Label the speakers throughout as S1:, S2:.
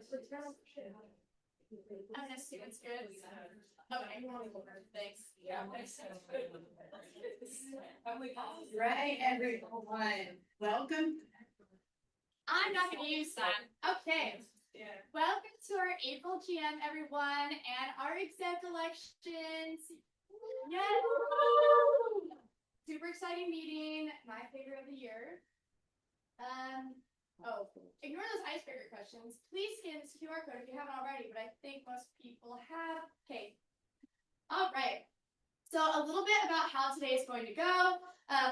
S1: I'm gonna assume it's good. Okay, thanks. Yeah.
S2: Right, everyone. Welcome.
S1: I'm not gonna use that. Okay. Welcome to our April GM, everyone, and our exec elections. Yes. Super exciting meeting. My favorite of the year. Ignore those icebreaker questions. Please scan this QR code if you haven't already, but I think most people have. Okay. All right. So a little bit about how today is going to go.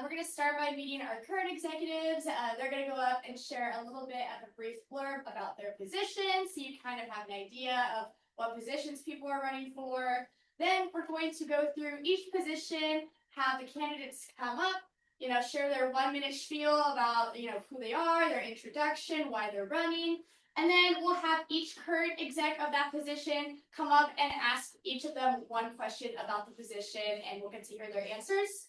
S1: We're going to start by meeting our current executives. They're going to go up and share a little bit of a brief blurb about their position, so you kind of have an idea of what positions people are running for. Then we're going to go through each position, have the candidates come up, share their 1-minute spiel about, who they are, their introduction, why they're running. And then we'll have each current exec of that position come up and ask each of them one question about the position, and we'll get to hear their answers.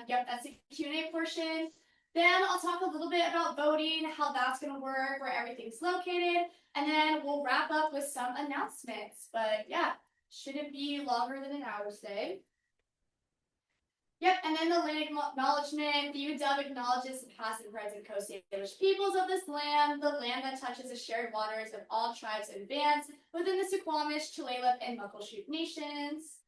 S1: Yep, that's the Q&A portion. Then I'll talk a little bit about voting, how that's going to work, where everything's located, and then we'll wrap up with some announcements. But yeah, shouldn't be longer than an hour today. Yep, and then the land acknowledgement. The UW acknowledges the past and present Coast Salish peoples of this land, the land that touches the shared waters of all tribes and bands within the Suquamish, Tulalip, and Muckleshoot nations.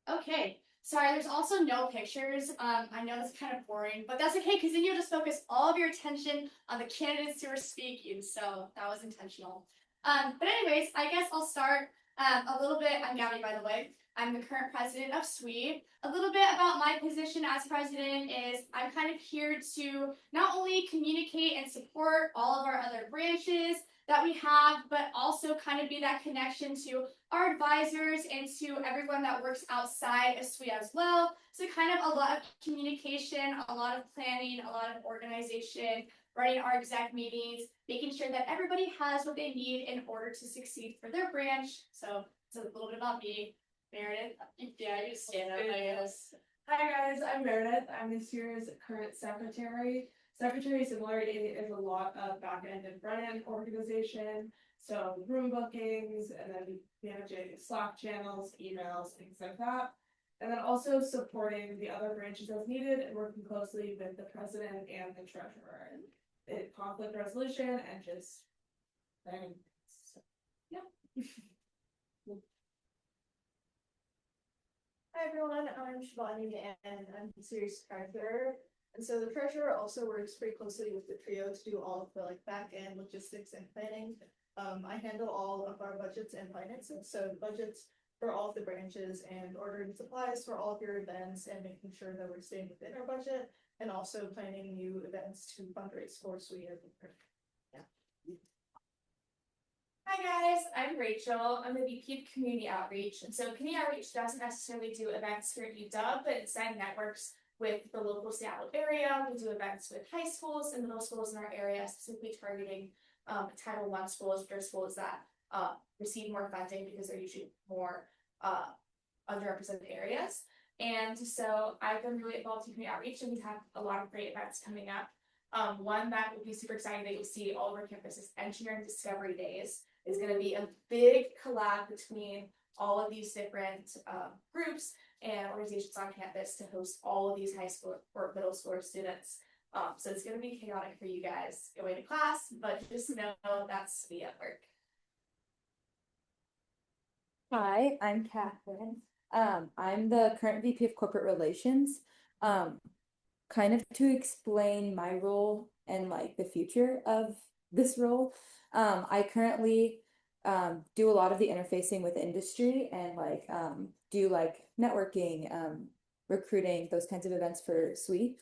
S1: Okay, sorry, there's also no pictures. I know that's kind of boring, but that's okay, because then you'll just focus all of your attention on the candidates who are speaking, so that was intentional. But anyways, I guess I'll start a little bit. I'm Gabby, by the way. I'm the current president of GradSWE. A little bit about my position as president is I'm kind of here to not only communicate and support all of our other branches that we have, but also kind of be that connection to our advisors and to everyone that works outside of GradSWE as well. So kind of a lot of communication, a lot of planning, a lot of organization, running our exec meetings, making sure that everybody has what they need in order to succeed for their branch. So it's a little bit about me. Meredith, yeah, you just stand up, I guess.
S3: Hi guys, I'm Meredith. I'm this year's current secretary. Secretary similarity is a lot of back-end and front-end organization. So room bookings and then managing Slack channels, emails, things like that. And then also supporting the other branches as needed and working closely with the president and the treasurer and conflict resolution and just so, yeah.
S4: Hi everyone, I'm Shivani and I'm the series treasurer. And so the treasurer also works pretty closely with the trio to do all of the back end logistics and planning. I handle all of our budgets and finances, so budgets for all of the branches and ordering supplies for all of your events and making sure that we're staying within our budget and also planning new events to fundraise for GradSWE.
S5: Hi guys, I'm Rachel. I'm the VP of Community Outreach. And so Community Outreach doesn't necessarily do events here at UW, but instead networks with the local Seattle area. We do events with high schools and middle schools in our area, specifically targeting Title I schools, which are schools that receive more funding because they're usually more underrepresented areas. And so I've been really involved in community outreach, and we have a lot of great events coming up. One that would be super exciting that you'll see all over campus is Engineering Discovery Days. Is going to be a big collab between all of these different groups and organizations on campus to host all of these high school or middle school students. So it's going to be chaotic for you guys going to class, but just know that's me at work.
S6: Hi, I'm Catherine. I'm the current VP of Corporate Relations. Kind of to explain my role and the future of this role. I currently do a lot of the interfacing with industry and do networking, recruiting, those kinds of events for GradSWE.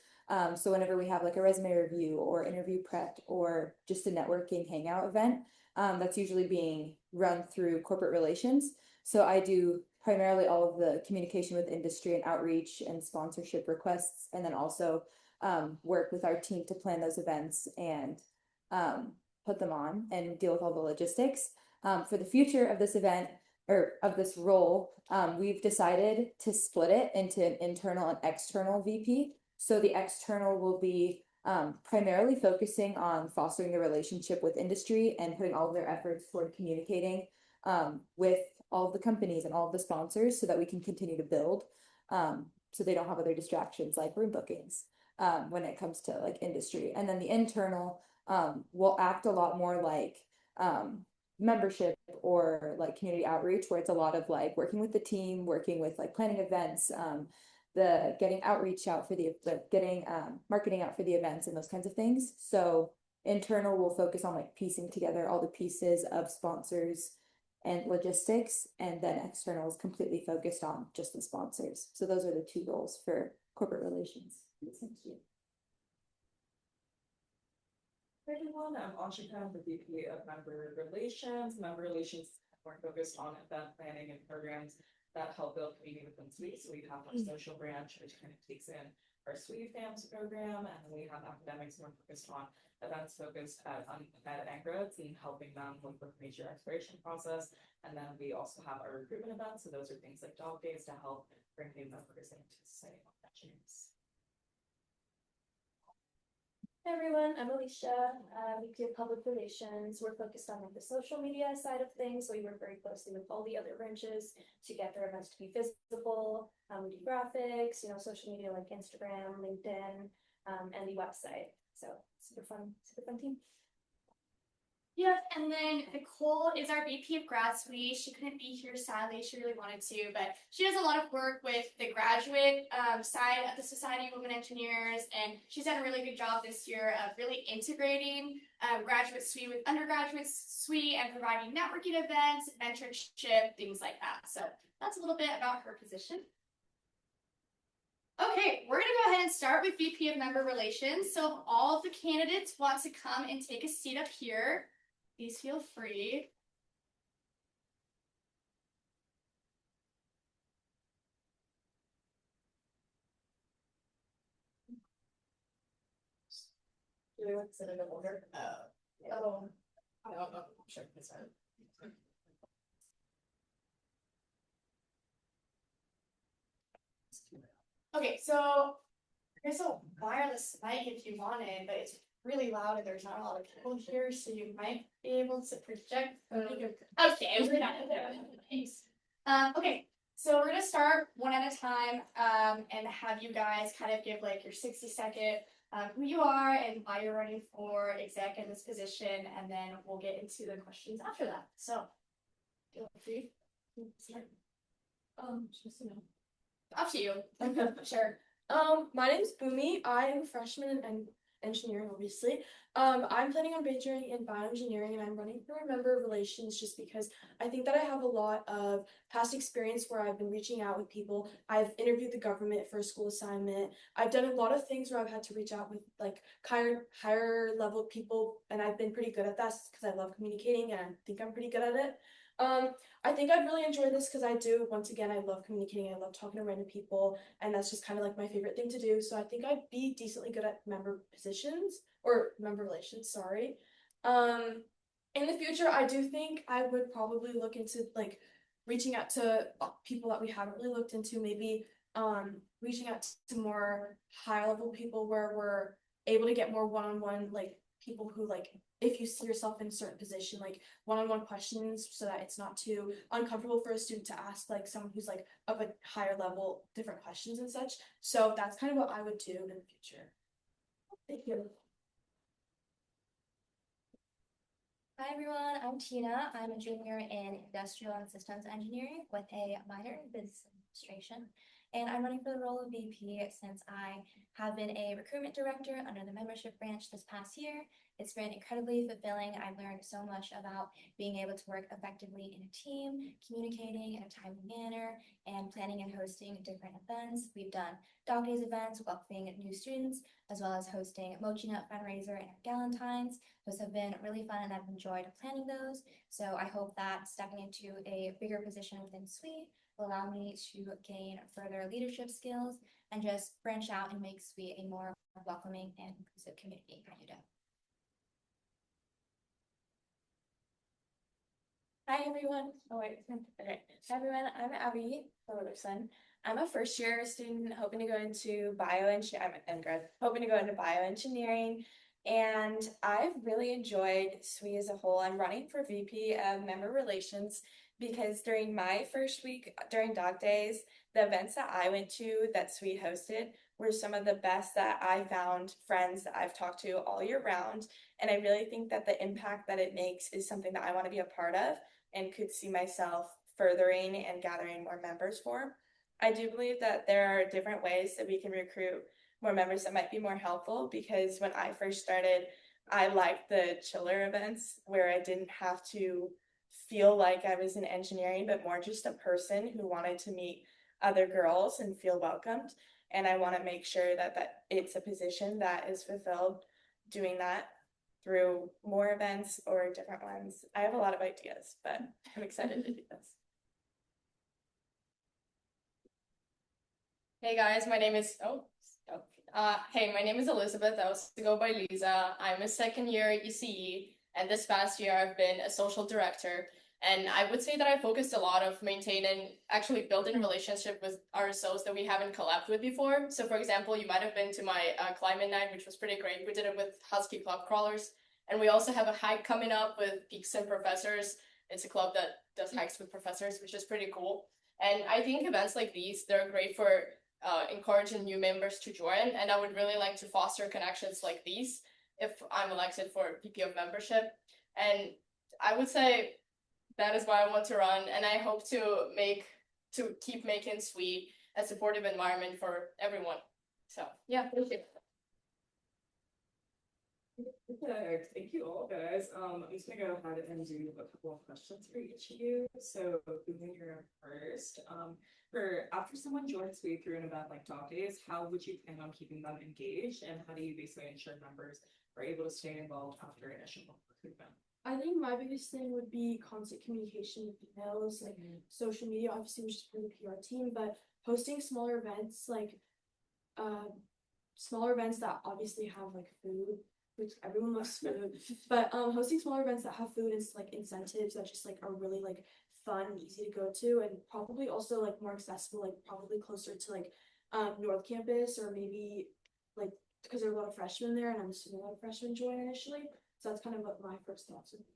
S6: So whenever we have a resume review or interview prep or just a networking hangout event, that's usually being run through corporate relations. So I do primarily all of the communication with industry and outreach and sponsorship requests, and then also work with our team to plan those events and put them on and deal with all the logistics. For the future of this event or of this role, we've decided to split it into an internal and external VP. So the external will be primarily focusing on fostering the relationship with industry and putting all of their efforts toward communicating with all of the companies and all of the sponsors so that we can continue to build, so they don't have other distractions like room bookings when it comes to like industry. And then the internal will act a lot more like membership or like community outreach, where it's a lot of like working with the team, working with like planning events, the getting outreach out for the getting marketing out for the events and those kinds of things. So internal will focus on like piecing together all the pieces of sponsors and logistics, and then external is completely focused on just the sponsors. So those are the two roles for corporate relations.
S7: Hey everyone, I'm Ashika, the VP of Member Relations. Member Relations is more focused on event planning and programs that help build community within SWE. So we have our social branch, which kind of takes in our SWE Fams program, and then we have academics more focused on events focused at and grads and helping them with the major exploration process. And then we also have our recruitment events. So those are things like dog days to help bring new members into society on that chance.
S5: Hey everyone, I'm Alicia, VP of Public Relations. We're focused on like the social media side of things, so we work very closely with all the other branches to get their events to be visible. We do graphics, social media like Instagram, LinkedIn, and the website. So super fun team.
S1: Yep, and then Nicole is our VP of GradSWE. She couldn't be here, sadly. She really wanted to, but she does a lot of work with the graduate side of the Society of Women Engineers, and she's done a really good job this year of really integrating graduate SWE with undergraduate SWE and providing networking events, mentorship, things like that. So that's a little bit about her position. Okay, we're gonna go ahead and start with VP of Member Relations. So if all of the candidates want to come and take a seat up here, please feel free.
S4: Do we want to sit in order? I don't know. Sure, that's fine.
S1: Okay, so there's a wireless mic if you wanted, but it's really loud and there's not a lot of people here, so you might be able to project. Okay, we're not. Okay, so we're gonna start one at a time and have you guys kind of give like your 60-second who you are and why you're running for exec in this position, and then we'll get into the questions after that. So, feel free. Start.
S8: Just to know.
S1: Up to you. Sure.
S8: My name is Boomy. I am a freshman in engineering, obviously. I'm planning on majoring in bioengineering, and I'm running for member relations just because I think that I have a lot of past experience where I've been reaching out with people. I've interviewed the government for a school assignment. I've done a lot of things where I've had to reach out with like higher level people, and I've been pretty good at that because I love communicating and I think I'm pretty good at it. I think I'd really enjoy this because once again, I love communicating, I love talking to random people, and that's just kind of like my favorite thing to do. So I think I'd be decently good at member relations, sorry. In the future, I do think I would probably look into like reaching out to people that we haven't really looked into, maybe reaching out to more high level people where we're able to get more one-on-one, like people who like, if you see yourself in a certain position, like one-on-one questions so that it's not too uncomfortable for a student to ask like someone who's like of a higher level different questions and such. So that's kind of what I would do in the future. Thank you.
S9: Hi everyone, I'm Tina. I'm a junior in Industrial and Systems Engineering with a minor in Business Administration. And I'm running for the role of VP since I have been a recruitment director under the membership branch this past year. It's been incredibly fulfilling. I've learned so much about being able to work effectively in a team, communicating in a timely manner, and planning and hosting different events. We've done dog days events, welcoming new students, as well as hosting Mochi Nut fundraiser and Galentine's. Those have been really fun and I've enjoyed planning those. So I hope that stepping into a bigger position within SWE will allow me to gain further leadership skills and just branch out and make SWE a more welcoming and inclusive community. How you doing?
S8: Hi everyone. Oh wait. Okay. Hi everyone. I'm Abby Robertson. I'm a first year student hoping to go into hoping to go into bioengineering. And I've really enjoyed SWE as a whole. I'm running for VP of Member Relations because during my first week during dog days, the events that I went to that SWE hosted were some of the best that I found friends that I've talked to all year round. And I really think that the impact that it makes is something that I want to be a part of and could see myself furthering and gathering more members for. I do believe that there are different ways that we can recruit more members that might be more helpful because when I first started, I liked the chiller events where I didn't have to feel like I was in engineering, but more just a person who wanted to meet other girls and feel welcomed. And I want to make sure that it's a position that is fulfilled doing that through more events or different ones. I have a lot of ideas, but I'm excited to do this.
S10: Hey guys, my name is my name is Elizabeth. I also go by Lisa. I'm a second year ECE, and this past year I've been a social director. And I would say that I focused a lot of actually building relationship with RSOs that we haven't collabed with before. So for example, you might have been to my climate night, which was pretty great. We did it with Husky Club Crawlers. And we also have a hike coming up with Peaks and Professors. It's a club that does hikes with professors, which is pretty cool. And I think events like these, they're great for encouraging new members to join. And I would really like to foster connections like these if I'm elected for VP of membership. And I would say that is why I want to run. And I hope to keep making SWE a supportive environment for everyone. So yeah, thank you.
S7: Perfect. Thank you all, guys. I'm just gonna go ahead and do a couple of questions for each of you. So, moving here first. For after someone joins SWE through an event like Dog Days, how would you plan on keeping them engaged, and how do you basically ensure members are able to stay involved after initial recruitment?
S8: I think my biggest thing would be constant communication with emails, like social media, obviously, which is for the PR team, but hosting smaller events that obviously have like food, which everyone loves food, but hosting smaller events that have food and like incentives that just like are really like fun, easy to go to, and probably also like more accessible, like probably closer to like North Campus or maybe like because there are a lot of freshmen there, and I'm assuming a lot of freshmen join initially. So that's kind of what my first thoughts would be.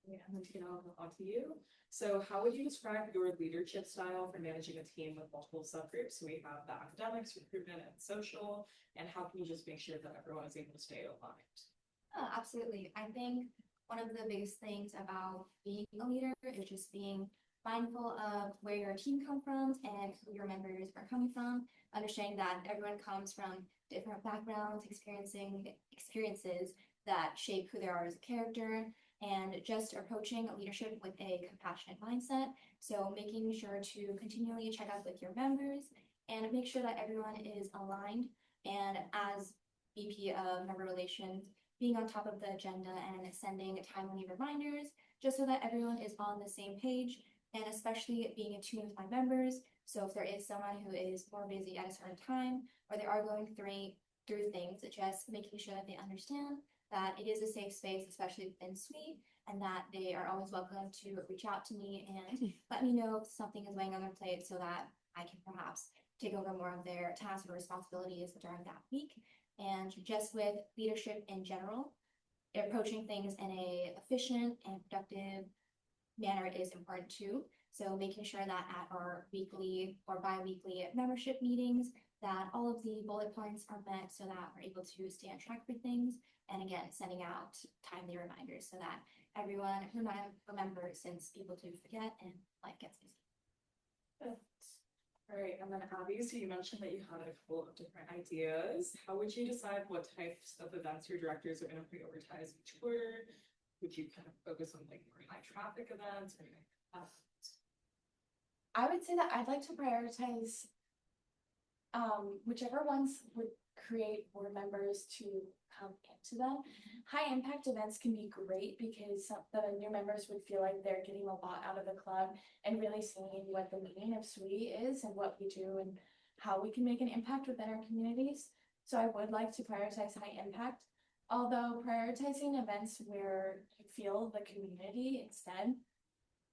S7: Yeah, I'm going to get on to you. So how would you describe your leadership style for managing a team with multiple subgroups? So we have the academics, recruitment, and social, and how can you just make sure that everyone is able to stay aligned?
S9: Oh, absolutely. I think one of the biggest things about being a leader is just being mindful of where your team comes from and who your members are coming from, understanding that everyone comes from different backgrounds, experiences that shape who they are as a character, and just approaching leadership with a compassionate mindset. So making sure to continually check up with your members and make sure that everyone is aligned. And as VP of Member Relations, being on top of the agenda and sending timely reminders just so that everyone is on the same page, and especially being in tune with my members. So if there is someone who is more busy at a certain time or they are going through things, just making sure that they understand that it is a safe space, especially within SWE, and that they are always welcome to reach out to me and let me know if something is weighing on their plate so that I can perhaps take over more of their tasks or responsibilities during that week. And just with leadership in general, approaching things in a efficient and productive manner is important too. So making sure that at our weekly or bi-weekly membership meetings that all of the bullet points are met so that we're able to stay on track for things. And again, sending out timely reminders so that everyone remembers, since people do forget and life gets busy.
S7: All right, and then Abby, so you mentioned that you had a couple of different ideas. How would you decide what types of events your directors are going to prioritize each quarter? Would you kind of focus on like more high traffic events or anything like that?
S5: I would say that I'd like to prioritize whichever ones would create more members to come into them. High impact events can be great because the new members would feel like they're getting a lot out of the club and really seeing what the meaning of SWE is and what we do and how we can make an impact within our communities. So I would like to prioritize high impact. Although prioritizing events where you feel the community instead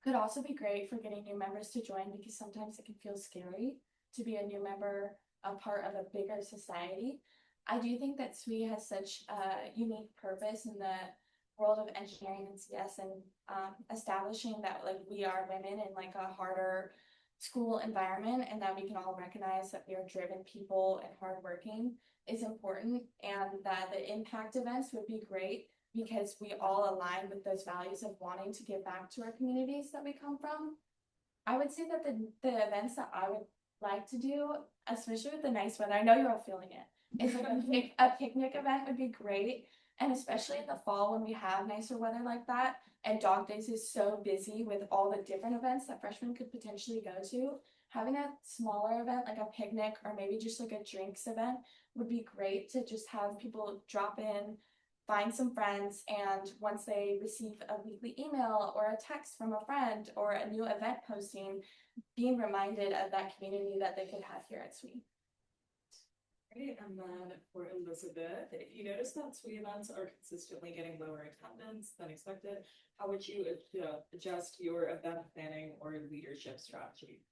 S5: could also be great for getting new members to join, because sometimes it can feel scary to be a new member, a part of a bigger society. I do think that SWE has such a unique purpose in the world of engineering and CS, and establishing that like we are women in like a harder school environment, and that we can all recognize that we are driven people and hardworking is important, and that the impact events would be great because we all align with those values of wanting to give back to our communities that we come from. I would say that the events that I would like to do, especially with the nice weather, I know you're all feeling it, is like a picnic event would be great. And especially in the fall when we have nicer weather like that, and Dog Days is so busy with all the different events that freshmen could potentially go to, having a smaller event like a picnic or maybe just like a drinks event would be great to just have people drop in, find some friends, and once they receive a weekly email or a text from a friend or a new event posting, being reminded of that community that they could have here at SWE.
S7: Great, and then for Elizabeth, if you notice that SWE events are consistently getting lower attendance than expected, how would you adjust your event planning or leadership strategy?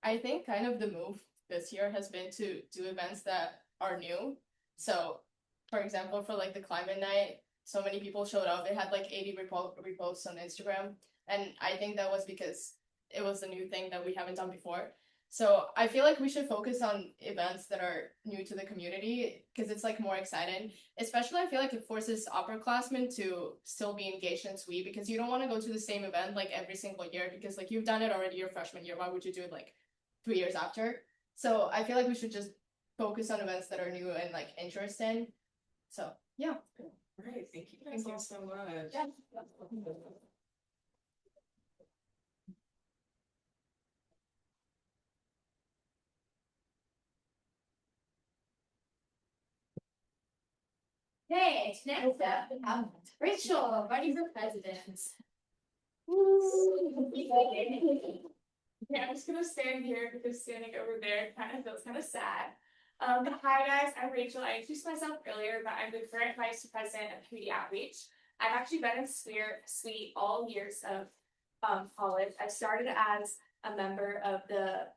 S10: I think kind of the move this year has been to do events that are new. So, for example, for like the climate night, so many people showed up. It had like 80 reposts on Instagram. And I think that was because it was a new thing that we haven't done before. So I feel like we should focus on events that are new to the community because it's like more exciting. Especially I feel like it forces upperclassmen to still be engaged in SWE, because you don't want to go to the same event like every single year, because like you've done it already your freshman year. Why would you do it like 3 years after? So I feel like we should just focus on events that are new and like interesting. So yeah.
S7: All right, thank you guys all so much.
S5: Yeah.
S1: Okay, next up, we have Rachel running for president.
S5: Yeah, I'm just gonna stand here because standing over there kind of feels kind of sad. Hi guys, I'm Rachel. I introduced myself earlier, but I'm the current vice president of community outreach. I've actually been in SWE all years of college. I started as a member of the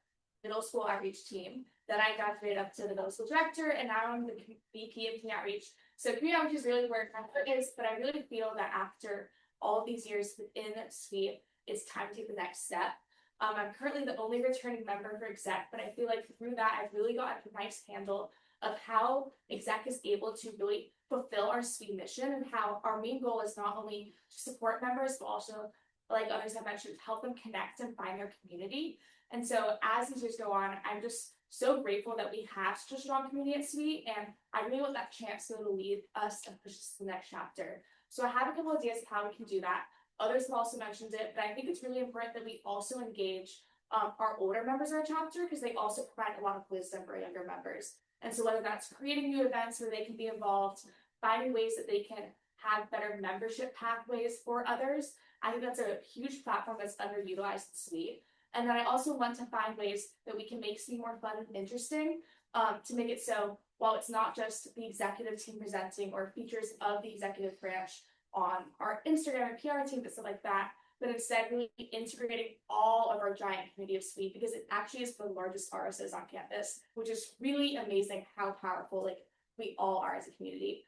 S5: middle school outreach team. Then I graduated up to the middle school director, and now I'm the VP of community outreach. So community outreach is really where my foot is, but I really feel that after all of these years within SWE, it's time to take the next step. I'm currently the only returning member for Exec, but I feel like through that, I've really gotten a nice handle of how Exec is able to really fulfill our SWE mission, and how our main goal is not only to support members, but also, like others have mentioned, help them connect and find their community. And so as these years go on, I'm just so grateful that we have such a strong community at SWE, and I really want that chance to lead us and push us to the next chapter. So I have a couple of ideas of how we can do that. Others have also mentioned it, but I think it's really important that we also engage our older members of our chapter, because they also provide a lot of wisdom for younger members. And so whether that's creating new events where they can be involved, finding ways that they can have better membership pathways for others, I think that's a huge platform that's underutilized in SWE. And then I also want to find ways that we can make SWE more fun and interesting, to make it so while it's not just the executive team presenting or features of the executive branch on our Instagram and PR team and stuff like that, but instead really integrating all of our giant community of SWE, because it actually is the largest RSOs on campus, which is really amazing how powerful like we all are as a community.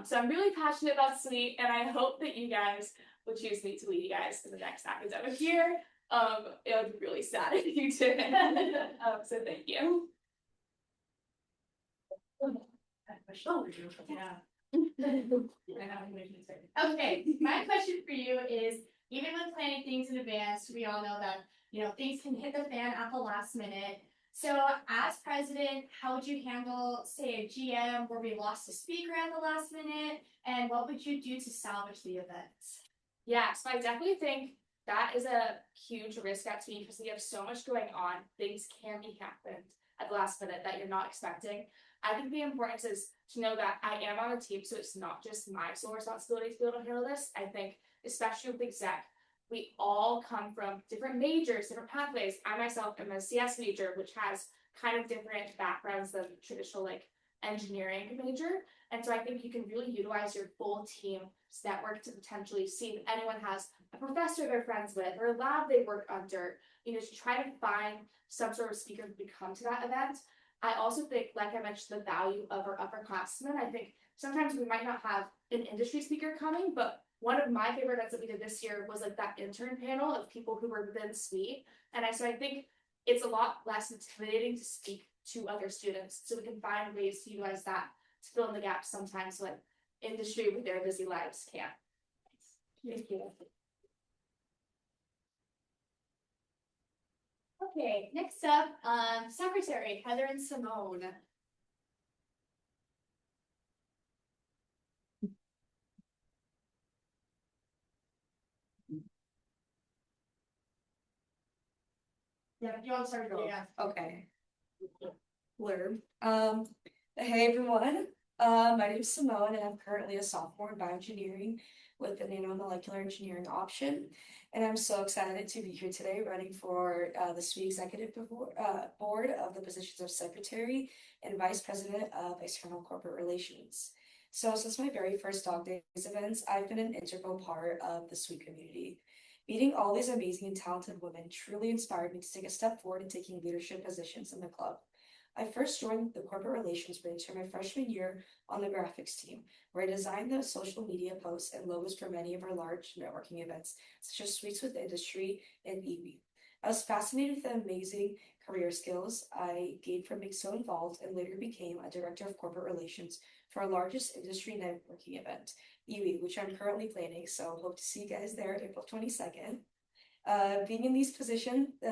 S5: So I'm really passionate about SWE, and I hope that you guys will choose me to lead you guys in the next academic year. It would be really sad if you didn't. So thank you.
S1: Okay, my question for you is, even when planning things in advance, we all know that, you know, things can hit the fan at the last minute. So as president, how would you handle, say, a GM where we lost a speaker at the last minute? And what would you do to salvage the event?
S5: Yeah, so I definitely think that is a huge risk at SWE, because we have so much going on. Things can be happened at the last minute that you're not expecting. I think the importance is to know that I am on a team, so it's not just my sole responsibility to be able to handle this. I think, especially with Exec, we all come from different majors, different pathways. I myself am a CS major, which has kind of different backgrounds than traditional like engineering major. And so I think you can really utilize your full team's network to potentially see if anyone has a professor they're friends with or a lab they work under, to try to find some sort of speaker to come to that event. I also think, like I mentioned, the value of our upperclassmen. I think sometimes we might not have an industry speaker coming, but one of my favorite events that we did this year was like that intern panel of people who were within SWE. And so I think it's a lot less intimidating to speak to other students. So we can find ways to utilize that to fill in the gaps sometimes when industry with their busy lives can't. Thank you.
S1: Okay, next up, Secretary Heather and Simone. Yeah, you want to start? Yeah.
S8: Okay. Blurb. Hey everyone. My name is Simone and I'm currently a sophomore in bioengineering with the nanomolecular engineering option. And I'm so excited to be here today running for the SWE Executive Board of the positions of Secretary and Vice President of External Corporate Relations. So since my very first Dog Days events, I've been an integral part of the SWE community. Meeting all these amazing and talented women truly inspired me to take a step forward in taking leadership positions in the club. I first joined the corporate relations branch in my freshman year on the graphics team, where I designed the social media posts and logos for many of our large networking events, such as Suites with Industry and EWE. I was fascinated with the amazing career skills I gained from being so involved and later became a director of corporate relations for our largest industry networking event, EWE, which I'm currently planning, so hope to see you guys there April 22nd. Being in these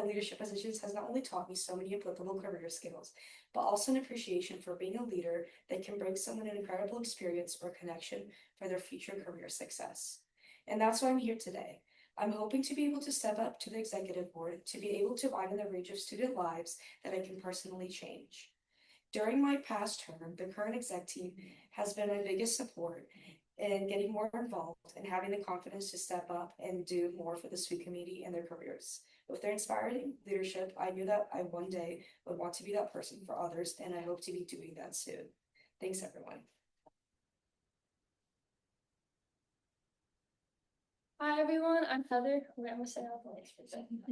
S8: leadership positions has not only taught me so many applicable career skills, but also an appreciation for being a leader that can bring someone an incredible experience or connection for their future career success. And that's why I'm here today. I'm hoping to be able to step up to the executive board to be able to widen the range of student lives that I can personally change. During my past term, the current exec team has been my biggest support in getting more involved and having the confidence to step up and do more for the SWE community and their careers. With their inspiring leadership, I knew that I one day would want to be that person for others, and I hope to be doing that soon. Thanks, everyone.
S11: Hi everyone, I'm Heather. Wait, I'm gonna say out voice for a second.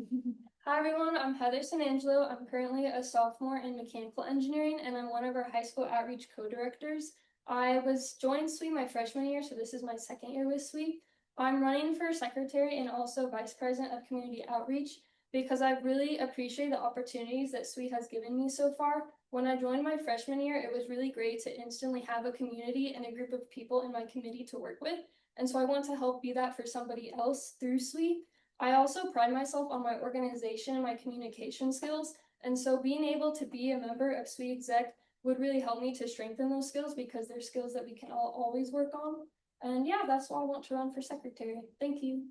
S11: Hi everyone, I'm Heather Sanangelo. I'm currently a sophomore in mechanical engineering and I'm one of our high school outreach co-directors. I joined SWE my freshman year, so this is my second year with SWE. I'm running for secretary and also vice president of community outreach because I really appreciate the opportunities that SWE has given me so far. When I joined my freshman year, it was really great to instantly have a community and a group of people in my committee to work with. And so I want to help be that for somebody else through SWE. I also pride myself on my organization and my communication skills. And so being able to be a member of SWE Exec would really help me to strengthen those skills because they're skills that we can all always work on. And yeah, that's why I want to run for secretary. Thank you.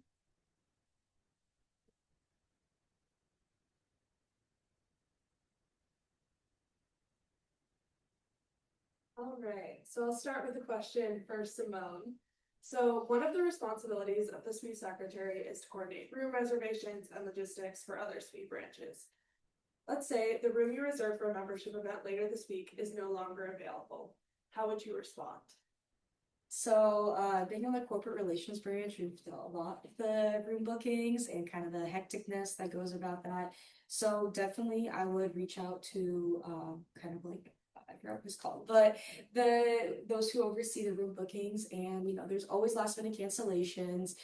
S3: All right, so I'll start with a question for Simone. So one of the responsibilities of the SWE secretary is to coordinate room reservations and logistics for other SWE branches. Let's say the room you reserved for a membership event later this week is no longer available. How would you respond?
S8: So being on the corporate relations branch, we've done a lot of the room bookings and kind of the hecticness that goes about that. So definitely I would reach out to kind of like, I forgot what it's called, but those who oversee the room bookings, and there's always last minute cancellations,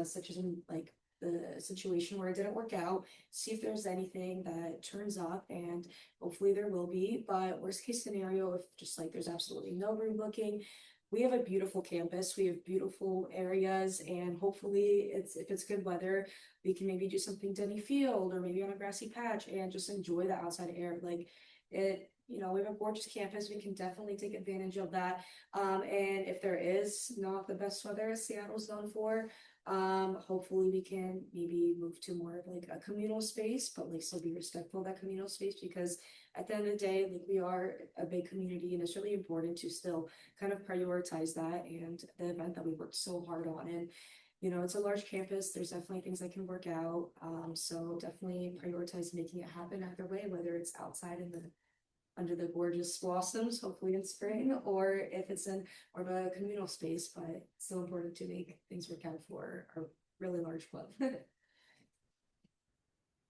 S8: such as in like the situation where it didn't work out. See if there's anything that turns up, and hopefully there will be. But worst case scenario, if just like there's absolutely no room booking, we have a beautiful campus, we have beautiful areas, and hopefully if it's good weather, we can maybe do something Denny Field or maybe on a grassy patch and just enjoy the outside air. Like it, we have a gorgeous campus, we can definitely take advantage of that. And if there is not the best weather as Seattle's known for, hopefully we can maybe move to more of like a communal space, but like still be respectful of that communal space, because at the end of the day, like we are a big community and it's really important to still kind of prioritize that and the event that we worked so hard on. And it's a large campus, there's definitely things that can work out, so definitely prioritize making it happen either way, whether it's outside in the
S12: under the gorgeous blossoms, hopefully in spring, or if it's in more of a communal space, but it's still important to make things work out for our really large club.
S3: And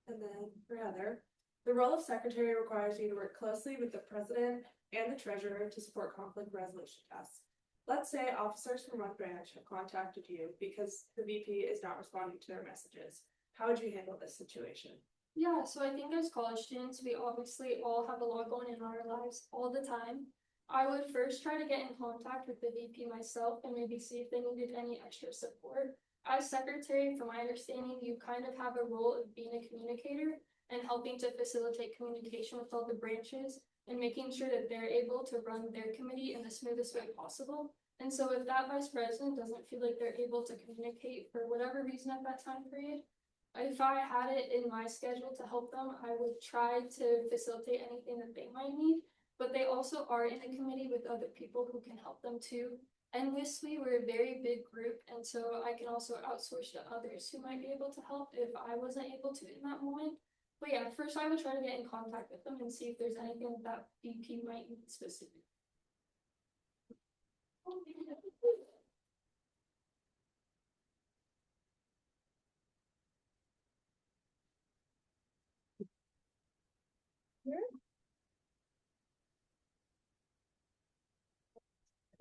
S3: then for Heather, the role of secretary requires you to work closely with the president and the treasurer to support conflict resolution tasks. Let's say officers from one branch have contacted you because the VP is not responding to their messages. How would you handle this situation?
S11: Yeah, so I think as college students, we obviously all have a lot going in our lives all the time. I would first try to get in contact with the VP myself and maybe see if they needed any extra support. As secretary, from my understanding, you kind of have a role of being a communicator and helping to facilitate communication with all the branches and making sure that they're able to run their committee in the smoothest way possible. And so if that vice president doesn't feel like they're able to communicate for whatever reason at that time period, if I had it in my schedule to help them, I would try to facilitate anything that they might need. But they also are in a committee with other people who can help them too. And with GradSWE, we're a very big group, and so I can also outsource to others who might be able to help if I wasn't able to in that moment. But yeah, first I would try to get in contact with them and see if there's anything that VP might need specific.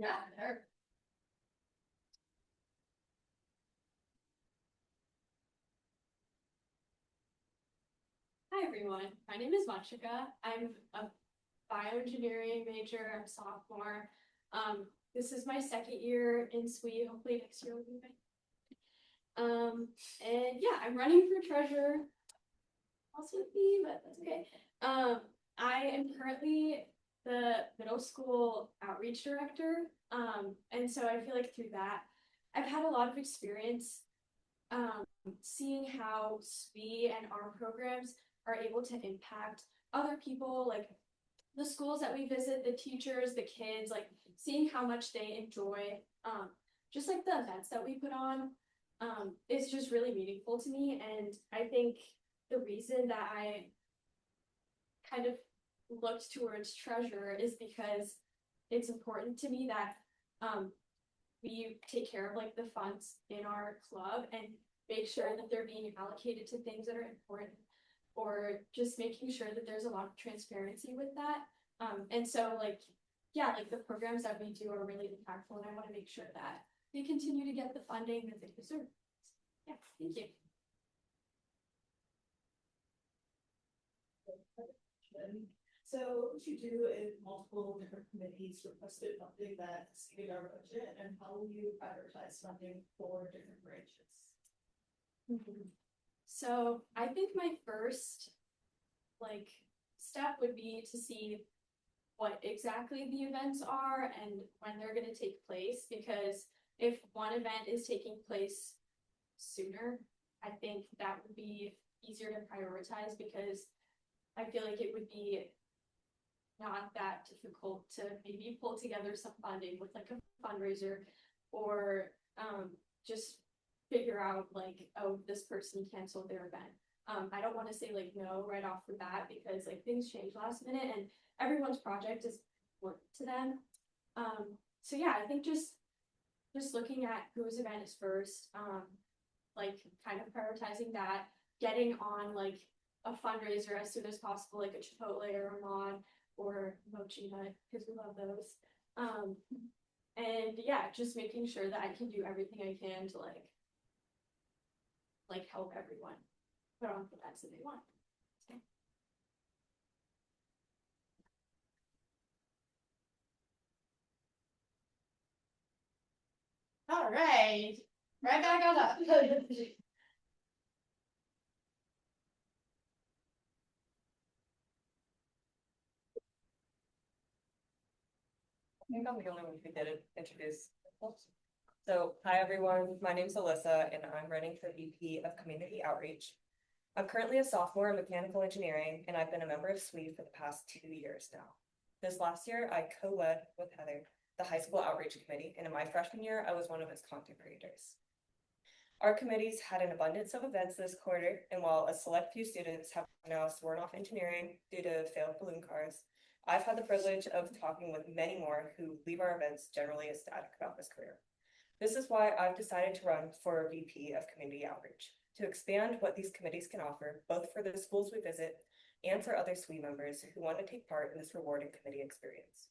S1: Yeah, there.
S13: Hi everyone, my name is Vanshika. I'm a bioengineering major, I'm a sophomore. This is my second year in GradSWE, hopefully next year will be fine. And yeah, I'm running for treasurer. Also with me, but that's okay. I am currently the middle school outreach director. And so I feel like through that, I've had a lot of experience seeing how GradSWE and our programs are able to impact other people, like the schools that we visit, the teachers, the kids, like seeing how much they enjoy just like the events that we put on is just really meaningful to me. And I think the reason that I kind of looked towards treasurer is because it's important to me that we take care of like the funds in our club and make sure that they're being allocated to things that are important, or just making sure that there's a lot of transparency with that. And so like, yeah, like the programs that we do are really impactful, and I want to make sure that they continue to get the funding that they deserve. Yeah, thank you.
S4: So what would you do if multiple different committees requested funding that exceeded our budget, and how will you prioritize funding for different branches?
S13: So I think my first like step would be to see what exactly the events are and when they're going to take place, because if one event is taking place sooner, I think that would be easier to prioritize, because I feel like it would be not that difficult to maybe pull together some funding with like a fundraiser, or just figure out like, oh, this person canceled their event. I don't want to say like no right off the bat, because like things change last minute and everyone's project is important to them. So yeah, I think just looking at whose event is first, like kind of prioritizing that, getting on like a fundraiser as soon as possible, like a Chipotle or a Mod or Mochi Nut, because we love those. And yeah, just making sure that I can do everything I can to like help everyone put on the events that they want. Okay.
S1: All right, right back on up.
S14: I think I'm the only one who didn't introduce themselves. So, hi everyone, my name's Alyssa and I'm running for VP of Community Outreach. I'm currently a sophomore in mechanical engineering and I've been a member of GradSWE for the past 2 years now. This last year, I co-led with Heather the high school outreach committee, and in my freshman year, I was one of its content creators. Our committees had an abundance of events this quarter, and while a select few students have now sworn off engineering due to failed balloon cars, I've had the privilege of talking with many more who leave our events generally ecstatic about this career. This is why I've decided to run for VP of Community Outreach, to expand what these committees can offer, both for the schools we visit and for other SWE members who want to take part in this rewarding committee experience.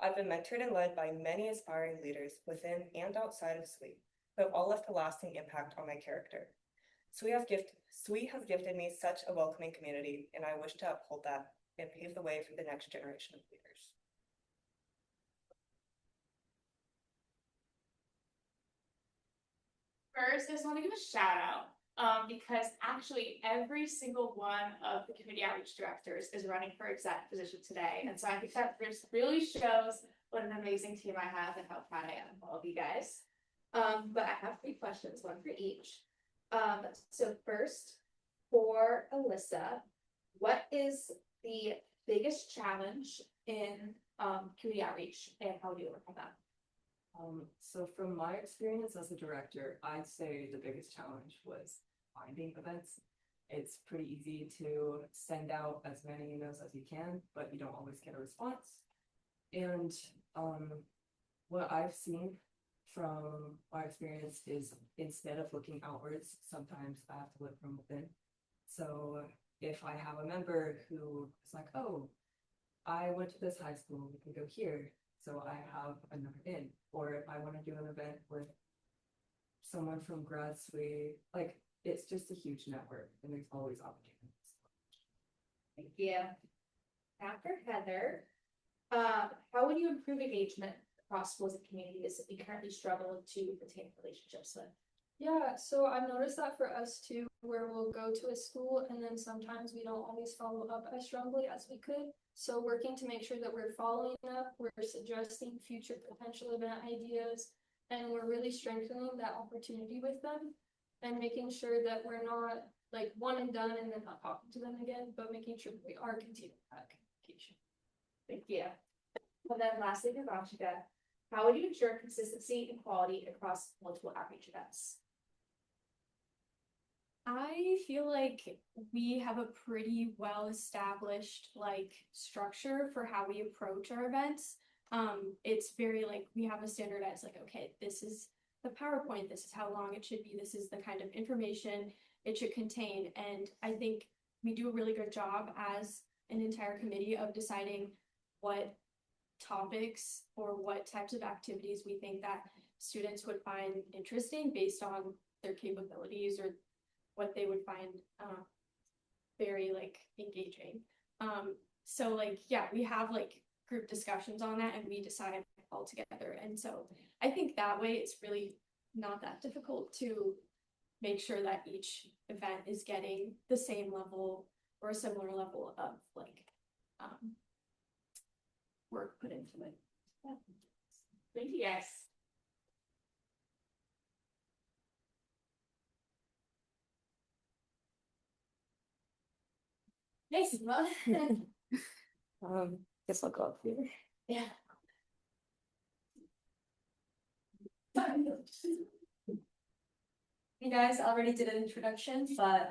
S14: I've been mentored and led by many aspiring leaders within and outside of SWE, who have all left a lasting impact on my character. SWE has gifted me such a welcoming community, and I wish to uphold that and pave the way for the next generation of leaders.
S5: First, I just want to give a shout out because actually every single one of the community outreach directors is running for exec position today. And so I think that just really shows what an amazing team I have and how proud I am of all of you guys. But I have 3 questions, one for each. So first, for Alyssa, what is the biggest challenge in community outreach and how do you overcome that?
S7: So from my experience as a director, I'd say the biggest challenge was finding events. It's pretty easy to send out as many emails as you can, but you don't always get a response. And what I've seen from my experience is instead of looking outwards, sometimes I have to look from within. So if I have a member who is like, oh, I went to this high school, we can go here. So I have a number in, or if I want to do an event with someone from GradSWE, like it's just a huge network and there's always opportunities.
S5: Thank you. After Heather, how would you improve engagement across schools and communities that we currently struggle to retain relationships with?
S11: Yeah, so I've noticed that for us too, where we'll go to a school and then sometimes we don't always follow up as strongly as we could. So working to make sure that we're following up, we're suggesting future potential event ideas, and we're really strengthening that opportunity with them and making sure that we're not like one and done and then not talking to them again, but making sure that we are continuing that communication.
S5: Thank you. And then lastly, Devashika, how would you ensure consistency and quality across multiple outreach events?
S13: I feel like we have a pretty well established like structure for how we approach our events. It's very like we have a standardized like, okay, this is the PowerPoint, this is how long it should be, this is the kind of information it should contain. And I think we do a really good job as an entire committee of deciding what topics or what types of activities we think that students would find interesting based on their capabilities or what they would find very like engaging. So like, yeah, we have like group discussions on that and we decide all together. And so I think that way it's really not that difficult to make sure that each event is getting the same level or a similar level of like work put into it.
S5: Yeah. Thank you guys. Nice.
S6: Guess I'll go up here.
S5: Yeah.
S12: You guys already did an introduction, but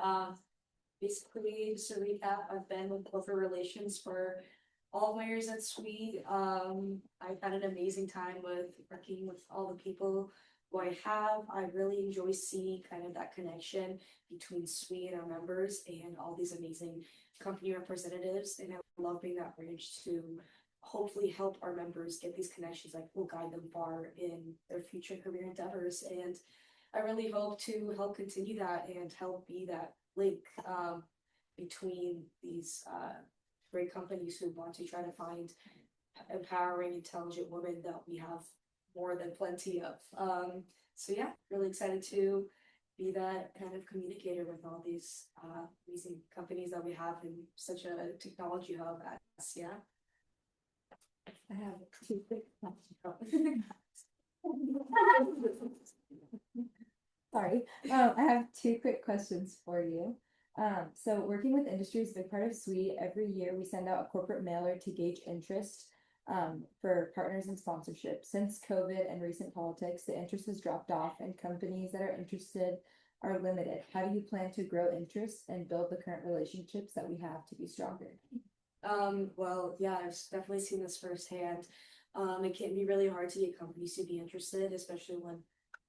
S12: basically just to recap, I've been with corporate relations for all my years at SWE. I've had an amazing time with working with all the people who I have. I really enjoy seeing kind of that connection between SWE and our members and all these amazing company representatives. And I love being that bridge to hopefully help our members get these connections, like will guide them far in their future career endeavors. And I really hope to help continue that and help be that link between these great companies who want to try to find empowering, intelligent women that we have more than plenty of. So yeah, really excited to be that kind of communicator with all these amazing companies that we have in such a technology hub at SCA.
S6: I have 2 quick Sorry. I have 2 quick questions for you. So working with industry is a big part of SWE. Every year we send out a corporate mailer to gauge interest for partners and sponsorship. Since COVID and recent politics, the interest has dropped off and companies that are interested are limited. How do you plan to grow interest and build the current relationships that we have to be stronger?
S12: Well, yeah, I've definitely seen this firsthand. It can be really hard to get companies to be interested, especially when,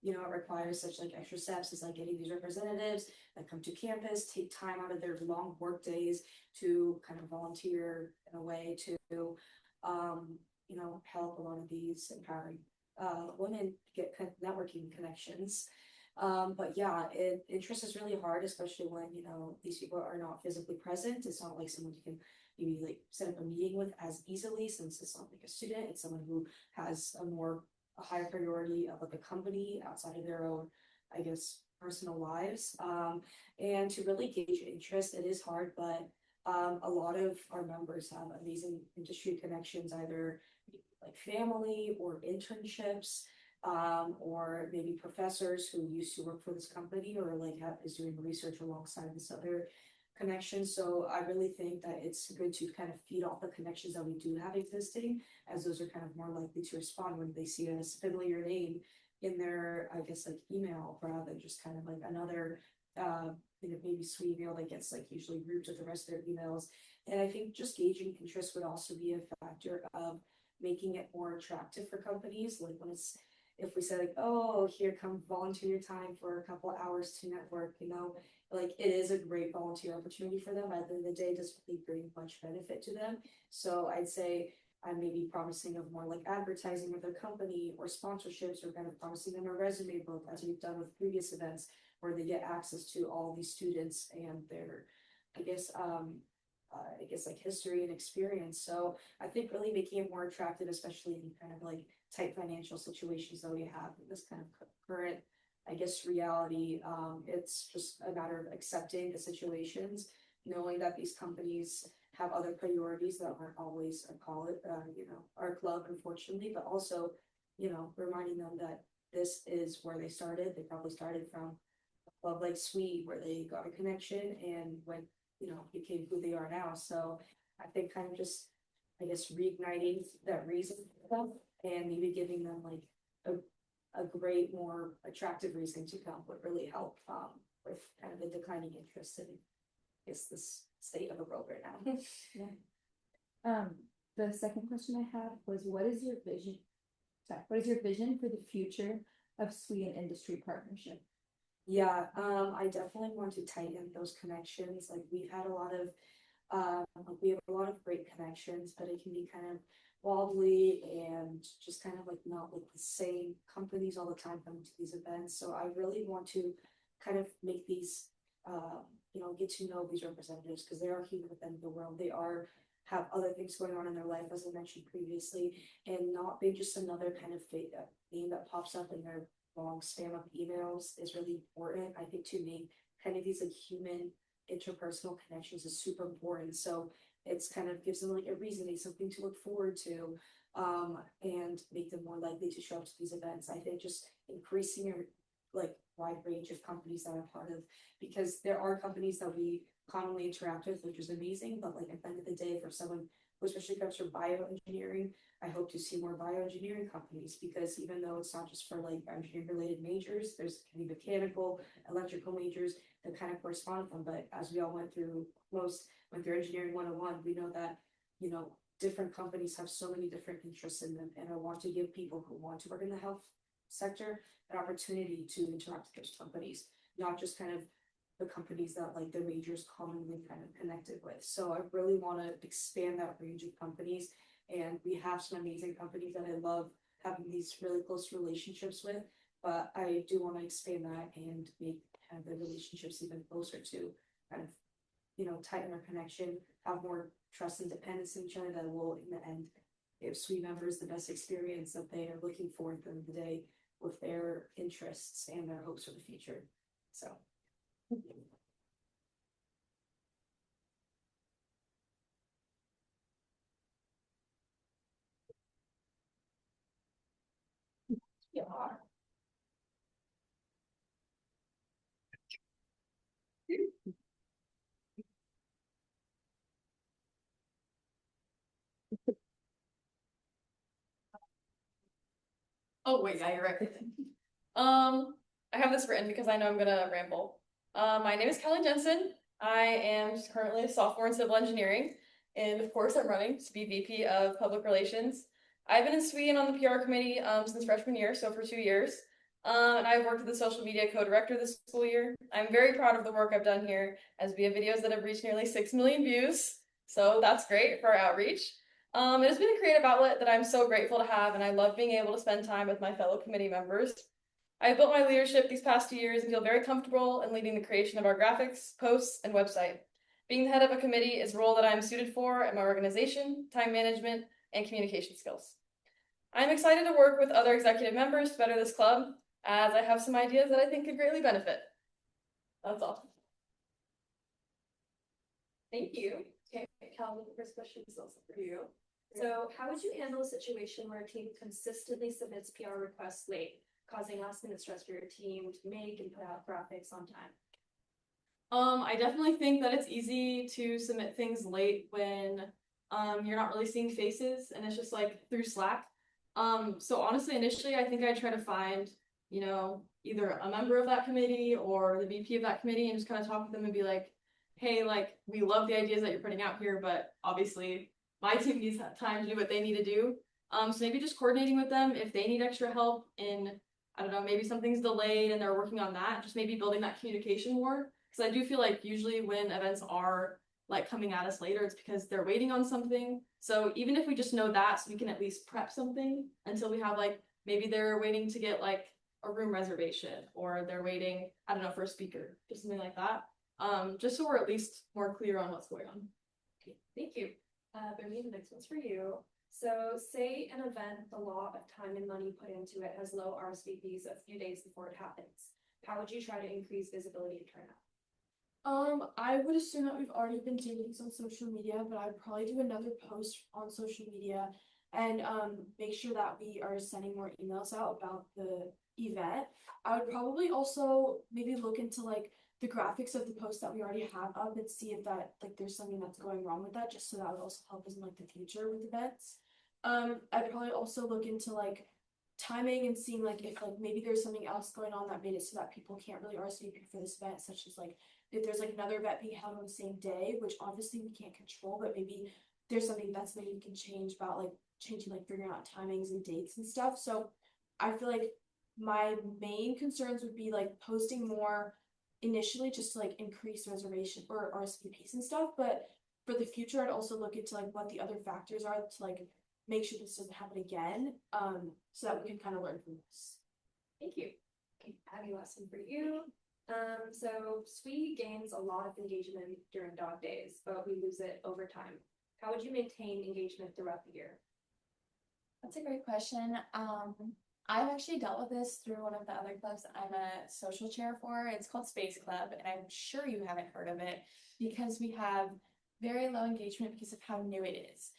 S12: you know, it requires such like extra steps as like getting these representatives that come to campus, take time out of their long work days to kind of volunteer in a way to, you know, help a lot of these empowering women get networking connections. But yeah, interest is really hard, especially when, you know, these people are not physically present. It's not like someone you can maybe like set up a meeting with as easily since it's not like a student. It's someone who has a higher priority of like a company outside of their own, I guess, personal lives. And to really gauge interest, it is hard, but a lot of our members have amazing industry connections, either like family or internships, or maybe professors who used to work for this company or like is doing research alongside this other connection. So I really think that it's good to kind of feed off the connections that we do have existing, as those are kind of more likely to respond when they see a familiar name in their, I guess, like email rather than just kind of like another you know, maybe SWE email that gets like usually grouped with the rest of their emails. And I think just gauging interest would also be a factor of making it more attractive for companies. Like when it's, if we say like, oh, here, come volunteer your time for a couple hours to network, you know, like it is a great volunteer opportunity for them. At the end of the day, it doesn't really bring much benefit to them. So I'd say I'm maybe promising of more like advertising with their company or sponsorships, or kind of promising them a resume book as we've done with previous events where they get access to all these students and their, I guess, like history and experience. So I think really making it more attractive, especially in kind of like tight financial situations that we have in this kind of current, I guess, reality. It's just a matter of accepting the situations, knowing that these companies have other priorities that aren't always you know, our club, unfortunately, but also, you know, reminding them that this is where they started. They probably started from a club like SWE where they got a connection and went, you know, became who they are now. So I think kind of just, I guess, reigniting that reason for them and maybe giving them like a great, more attractive reason to come would really help with kind of the declining interest in, I guess, this state of the world right now.
S6: The second question I had was, what is your vision? Sorry, what is your vision for the future of SWE and industry partnership?
S12: Yeah, I definitely want to tighten those connections. Like we've had a lot of we have a lot of great connections, but it can be kind of wobbly and just kind of like not like the same companies all the time coming to these events. So I really want to kind of make these, you know, get to know these representatives because they are human at the end of the world. They are have other things going on in their life, as I mentioned previously, and not be just another kind of fake name that pops up in their long spam of emails is really important. I think to make kind of these like human interpersonal connections is super important. So it's kind of gives them like a reason, something to look forward to, and make them more likely to show up to these events. I think just increasing your like wide range of companies that are part of, because there are companies that we commonly interact with, which is amazing, but like at the end of the day, for someone who especially comes from bioengineering, I hope to see more bioengineering companies, because even though it's not just for like engineering related majors, there's can be mechanical, electrical majors that kind of correspond with them. But as we all went through engineering 101, we know that, you know, different companies have so many different interests in them. And I want to give people who want to work in the health sector an opportunity to interact with those companies, not just kind of the companies that like the majors commonly kind of connected with. So I really want to expand that range of companies. And we have some amazing companies that I love having these really close relationships with, but I do want to expand that and make kind of the relationships even closer to kind of, you know, tighten our connection, have more trust and dependence in each other that will in the end give SWE members the best experience that they are looking for at the end of the day with their interests and their hopes for the future. So
S5: Yeah.
S10: Oh wait, yeah, you're right. I have this written because I know I'm gonna ramble. My name is Kelly Jensen. I am currently a sophomore in civil engineering, and of course I'm running to be VP of Public Relations. I've been in SWE and on the PR committee since freshman year, so for 2 years. And I've worked as the social media co-director this school year. I'm very proud of the work I've done here, as we have videos that have reached nearly 6 million views, so that's great for our outreach. It has been a creative outlet that I'm so grateful to have, and I love being able to spend time with my fellow committee members. I've built my leadership these past 2 years and feel very comfortable in leading the creation of our graphics, posts, and website. Being the head of a committee is a role that I'm suited for at my organization, time management, and communication skills. I'm excited to work with other executive members to better this club, as I have some ideas that I think could greatly benefit. That's all.
S8: Thank you. Okay, Calvin, the first question is also for you. So how would you handle a situation where a team consistently submits PR requests late, causing last minute stress for your team to make and put out graphics on time?
S10: I definitely think that it's easy to submit things late when you're not really seeing faces and it's just like through Slack. So honestly, initially I think I try to find, you know, either a member of that committee or the VP of that committee and just kind of talk with them and be like, hey, like, we love the ideas that you're putting out here, but obviously my team needs time to do what they need to do. So maybe just coordinating with them if they need extra help in, I don't know, maybe something's delayed and they're working on that, just maybe building that communication more. Because I do feel like usually when events are like coming at us later, it's because they're waiting on something. So even if we just know that, so we can at least prep something until we have like, maybe they're waiting to get like a room reservation or they're waiting, I don't know, for a speaker, just something like that. Just so we're at least more clear on what's going on.
S8: Okay, thank you. Bernie, the next one's for you. So say an event, the lot of time and money put into it has low RSVPs a few days before it happens. How would you try to increase visibility and turnout?
S3: I would assume that we've already been doing this on social media, but I'd probably do another post on social media and make sure that we are sending more emails out about the event. I would probably also maybe look into like the graphics of the post that we already have up and see if that like there's something that's going wrong with that, just so that would also help us in like the future with events. I'd probably also look into like timing and seeing like if like maybe there's something else going on that made it so that people can't really RSVP for this event, such as like if there's like another event being held on the same day, which obviously we can't control, but maybe there's something that's maybe we can change about like changing like figuring out timings and dates and stuff. So I feel like my main concerns would be like posting more initially just to like increase reservation or RSVPs and stuff, but for the future I'd also look into like what the other factors are to like make sure this doesn't happen again, so that we can kind of learn from this.
S8: Thank you. Okay, Abby, last one for you. So SWE gains a lot of engagement during dog days, but we lose it over time. How would you maintain engagement throughout the year?
S5: That's a great question. I've actually dealt with this through one of the other clubs that I'm a social chair for. It's called Space Club, and I'm sure you haven't heard of it because we have very low engagement because of how new it is.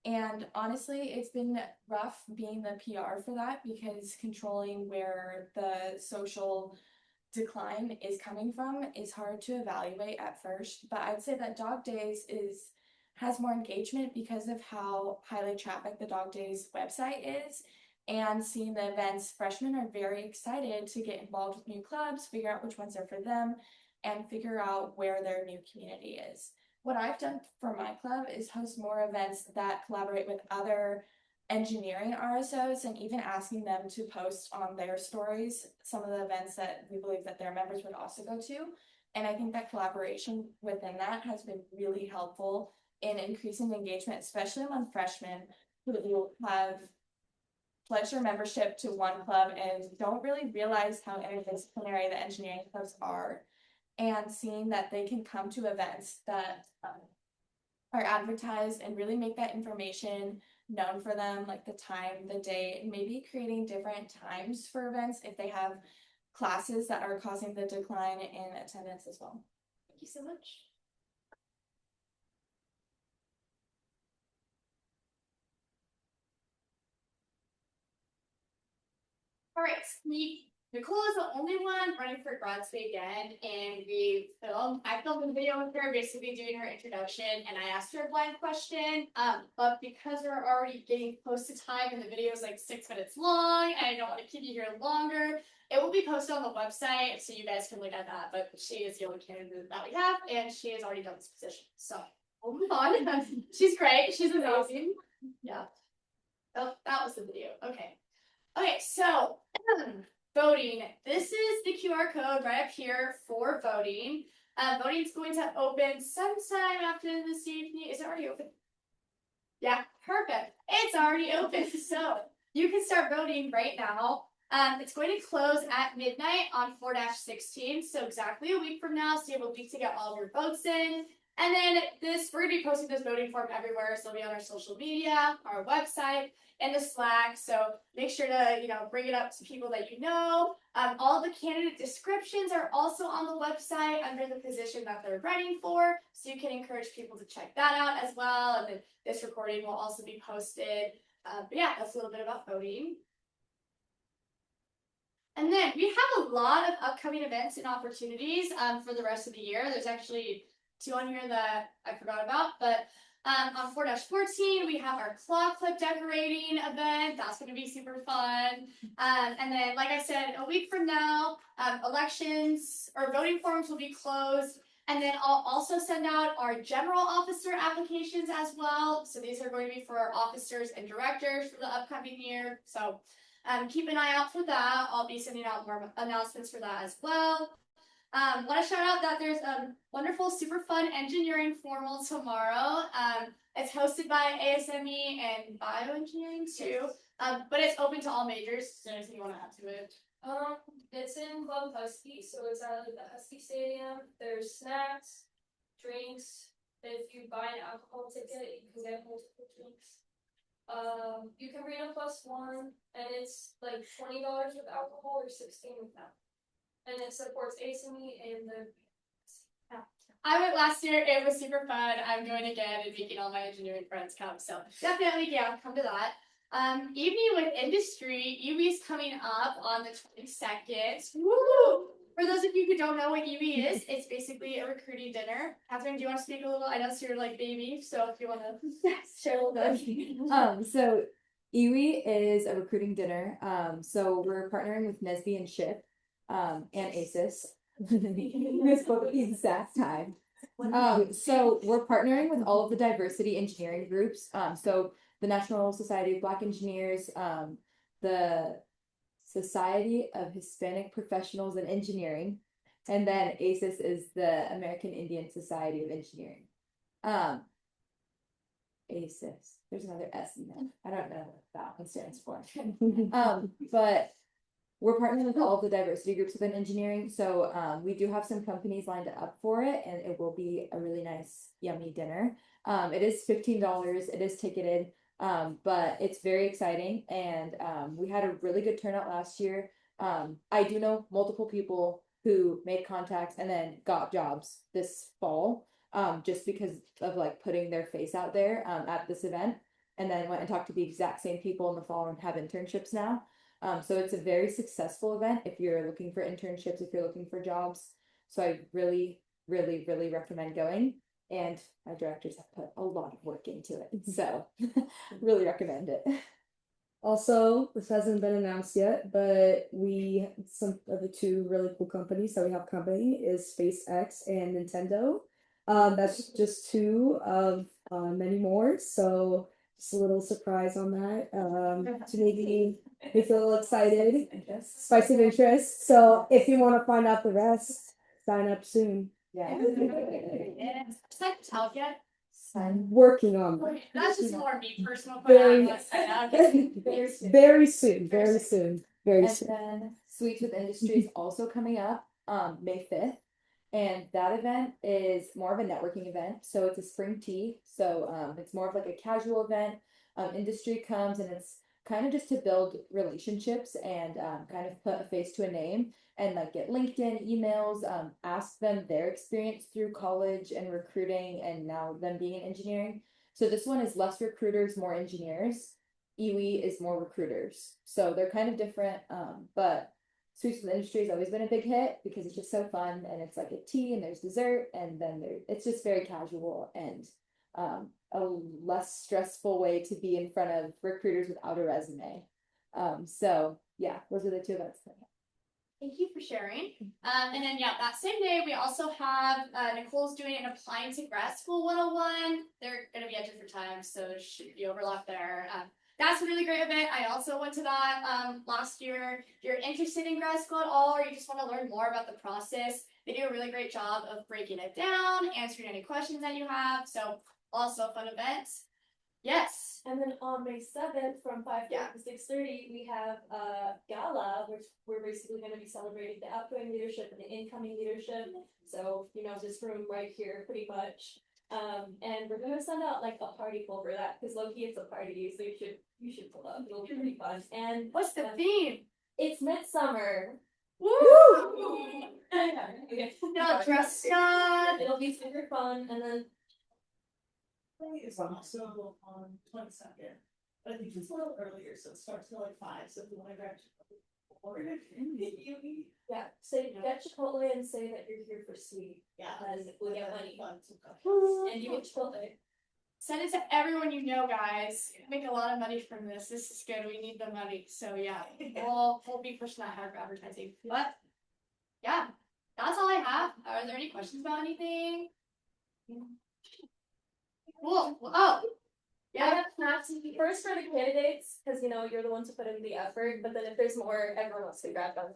S5: And honestly, it's been rough being the PR for that because controlling where the social decline is coming from is hard to evaluate at first. But I'd say that Dog Days has more engagement because of how highly trafficked the Dog Days website is. And seeing the events, freshmen are very excited to get involved with new clubs, figure out which ones are for them, and figure out where their new community is. What I've done for my club is host more events that collaborate with other engineering RSOs and even asking them to post on their stories some of the events that we believe that their members would also go to. And I think that collaboration within that has been really helpful in increasing engagement, especially among freshmen who have pledged their membership to one club and don't really realize how interdisciplinary the engineering clubs are. And seeing that they can come to events that are advertised and really make that information known for them, like the time, the date, and maybe creating different times for events if they have classes that are causing the decline in attendance as well.
S8: Thank you so much.
S1: All right, Nicole is the only one running for GradSWE again, and I filmed a video with her, basically doing her introduction, and I asked her a blind question, but because we're already getting close to time and the video is like 6 minutes long, and I don't want to keep you here longer, it will be posted on the website, so you guys can look at that, but she is the only candidate that we have, and she has already done this position, so Oh my God. She's great. She's amazing. Yeah. Oh, that was the video. Okay. Okay, so voting. This is the QR code right up here for voting. Voting is going to open sometime after this evening. Is it already open? Yeah, perfect. It's already open. So you can start voting right now. It's going to close at midnight on 4-16, so exactly a week from now, so you have a week to get all of your votes in. And then we're gonna be posting this voting form everywhere, so it'll be on our social media, our website, and the Slack. So make sure to, bring it up to people that you know. All of the candidate descriptions are also on the website under the position that they're running for, so you can encourage people to check that out as well. And then this recording will also be posted. But yeah, that's a little bit about voting. And then we have a lot of upcoming events and opportunities for the rest of the year. There's actually 2 on here that I forgot about, but on 4-14, we have our claw clip decorating event. That's going to be super fun. And then, like I said, a week from now, elections or voting forms will be closed. And then I'll also send out our general officer applications as well. So these are going to be for our officers and directors for the upcoming year. So keep an eye out for that. I'll be sending out more announcements for that as well. Want to shout out that there's a wonderful, super fun engineering formal tomorrow. It's hosted by ASME and bioengineering too, but it's open to all majors. Is there anything you want to add to it?
S11: It's in Club Husky, so it's at the Husky Stadium. There's snacks, drinks. If you buy an alcohol ticket, you can get multiple drinks. You can bring a +1, and it's like $20 with alcohol or $16 without. And it supports ASME and the.
S1: I went last year. It was super fun. I'm going again and making all my engineering friends come. So definitely, yeah, come to that. Evening with Industry. UWE's coming up on the 22nd. Woo! For those of you who don't know what UWE is, it's basically a recruiting dinner. Catherine, do you want to speak a little? I know it's your baby, so if you want to share a little bit.
S6: So EWE is a recruiting dinner. So we're partnering with NSBE and SHIP, and ACES. We spoke at the exact time. So we're partnering with all of the diversity engineering groups. So the National Society of Black Engineers, the Society of Hispanic Professionals in Engineering, and then ACES is the American Indian Society of Engineering. ACES. There's another S in there. I don't know what that one stands for. But we're partnering with all of the diversity groups within engineering. So we do have some companies lined up for it, and it will be a really nice, yummy dinner. It is $15. It is ticketed, but it's very exciting. And we had a really good turnout last year. I do know multiple people who made contacts and then got jobs this fall, just because of putting their face out there at this event. And then went and talked to the exact same people in the fall and have internships now. So it's a very successful event if you're looking for internships, if you're looking for jobs. So I really, really, really recommend going. And my directors have put a lot of work into it. So really recommend it.
S15: Also, this hasn't been announced yet, but some of the 2 really cool companies that we have company is SpaceX and Nintendo. That's just 2 of many more. So just a little surprise on that. To make me feel a little excited. Spice of interest. So if you want to find out the rest, sign up soon.
S6: Yeah.
S1: Is that out yet?
S15: I'm working on that.
S1: That's just more me personal.
S15: Very,
S6: Very
S15: soon. Very soon. Very
S6: And
S15: soon.
S6: then Sweets with Industry is also coming up May 5th. And that event is more of a networking event. So it's a spring tea. So it's more of a casual event. Industry comes and it's kind of just to build relationships and kind of put a face to a name and get LinkedIn emails, ask them their experience through college and recruiting and now them being in engineering. So this one is less recruiters, more engineers. EWE is more recruiters. So they're kind of different, but Sweets with Industry has always been a big hit because it's just so fun and it's a tea and there's dessert and then it's just very casual and a less stressful way to be in front of recruiters without a resume. So yeah, those are the 2 events.
S1: Thank you for sharing. And then yeah, that same day we also have Nicole's doing an applying to grad school 101. They're gonna be at different times, so there should be overlap there. That's a really great event. I also went to that last year. If you're interested in grad school at all, or you just want to learn more about the process, they do a really great job of breaking it down, answering any questions that you have. So also a fun event. Yes.
S11: And then on May 7th from 5:30 to 6:30, we have a gala, which we're basically going to be celebrating the outgoing leadership and the incoming leadership. So, you know, this room right here, pretty much. And we're going to send out like a party poll for that because low-key it's a party, so you should pull up. It'll be pretty fun. And
S1: what's the theme?
S11: It's midsummer.
S1: Woo!
S11: No,
S1: dress up.
S11: It'll be super fun, and then.
S2: It's also on 22nd, but I think it's a little earlier, so it starts at like 5, so if you wanna grab
S11: Yeah, say get Chipotle and say that you're here for sweet.
S2: Yeah.
S11: And we'll get money.
S2: Fun.
S11: And you get Chipotle.
S1: Send it to everyone you know, guys. Make a lot of money from this. This is good. We need the money. So yeah, we'll be pushing that hard for advertising. But yeah, that's all I have. Are there any questions about anything? Cool. Oh,
S11: Yeah, first for the candidates, because you know you're the ones who put in the effort. But then if there's more, everyone wants to grab them.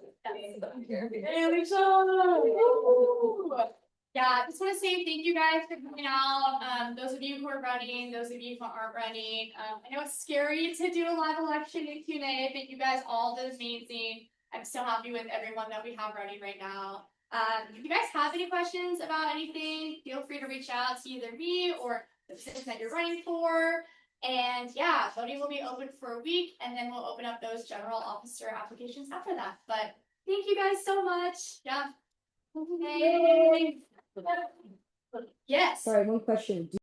S1: Yeah, I just want to say thank you guys for coming out. Those of you who are running, those of you who aren't running. I know it's scary to do a live election in Q&A, but you guys all did amazing. I'm so happy with everyone that we have running right now. If you guys have any questions about anything, feel free to reach out to either me or the position that you're running for. And yeah, voting will be open for a week, and then we'll open up those general officer applications after that. But thank you guys so much. Yeah. Hey. Yes.
S15: Sorry, one question.